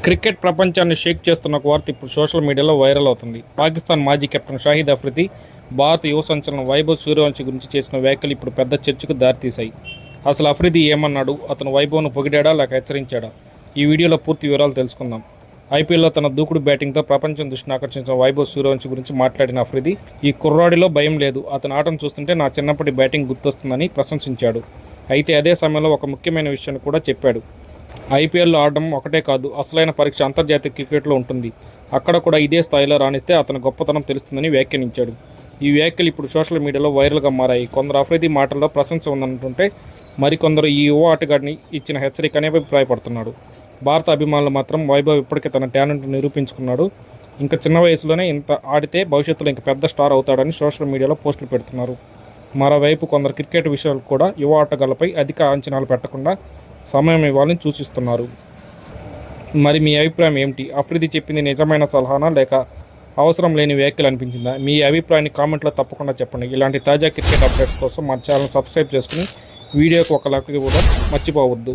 Cricket ప్రపంచాన్ని షేక్ చేస్తున్న ఒక వార్త ఇప్పుడు సోషల్ మీడియాలో వైరల్ అవుతుంది. పాకిస్తాన్ మాజీ కెప్టెన్ షాహిద్ అఫ్రిది భారత యువ సంచలనం వైభవ్ సూర్యవంశి గురించి చేసిన వ్యాఖ్యలు ఇప్పుడు పెద్ద చర్చకు దారితీశాయి. అసలు అఫ్రిది ఏమన్నాడు? అతను వైభవ్ను పొగిడాడా లేక హెచ్చరించాడా? ఈ వీడియోలో పూర్తి వివరాలు తెలుసుకుందాం. ఐపీఎల్లో తన దూకుడు బ్యాటింగ్తో ప్రపంచం దృష్టిని ఆకర్షించిన వైభవ్ సూర్యవంశి గురించి మాట్లాడిన అఫ్రిది, ఈ కుర్రాడిలో భయం లేదు, అతని ఆటను చూస్తుంటే నా చిన్నప్పటి బ్యాటింగ్ గుర్తొస్తుందని ప్రశంసించాడు. అయితే అదే సమయంలో ఒక ముఖ్యమైన విషయాన్ని కూడా చెప్పాడు. ఐపీఎల్లో ఆడడం ఒకటే కాదు, అసలైన పరీక్ష అంతర్జాతీయ క్రికెట్లో ఉంటుంది. అక్కడ కూడా ఇదే స్థాయిలో రాణిస్తే అతని గొప్పతనం తెలుస్తుందని వ్యాఖ్యానించాడు. ఈ వ్యాఖ్యలు ఇప్పుడు సోషల్ మీడియాలో వైరల్గా మారాయి. కొందరు అఫ్రిది మాటల్లో ప్రశంస ఉందంటుంటే మరికొందరు ఈ యువ ఆటగాడిని ఇచ్చిన హెచ్చరిక అనే అభిప్రాయపడుతున్నాడు. భారత అభిమానులు మాత్రం వైభవ్ ఇప్పటికే తన టాలెంట్ నిరూపించుకున్నాడు, ఇంకా చిన్న వయసులోనే ఇంత ఆడితే భవిష్యత్తులో ఇంకా పెద్ద స్టార్ అవుతాడని సోషల్ మీడియాలో పోస్టులు పెడుతున్నారు. మరోవైపు కొందరు క్రికెట్ విషయాలు కూడా యువ ఆటగాళ్లపై అధిక అంచనాలు పెట్టకుండా సమయం ఇవ్వాలని సూచిస్తున్నారు. మరి మీ అభిప్రాయం ఏమిటి? అఫ్రిది చెప్పింది నిజమైన సలహానా లేక అవసరం లేని వ్యాఖ్యలు అనిపించిందా? మీ అభిప్రాయాన్ని కామెంట్లో తప్పకుండా చెప్పండి. ఇలాంటి తాజా క్రికెట్ అప్డేట్స్ కోసం మా ఛానల్ సబ్స్క్రైబ్ చేసుకుని వీడియోకి ఒక లైక్ ఇవ్వడం మర్చిపోవద్దు.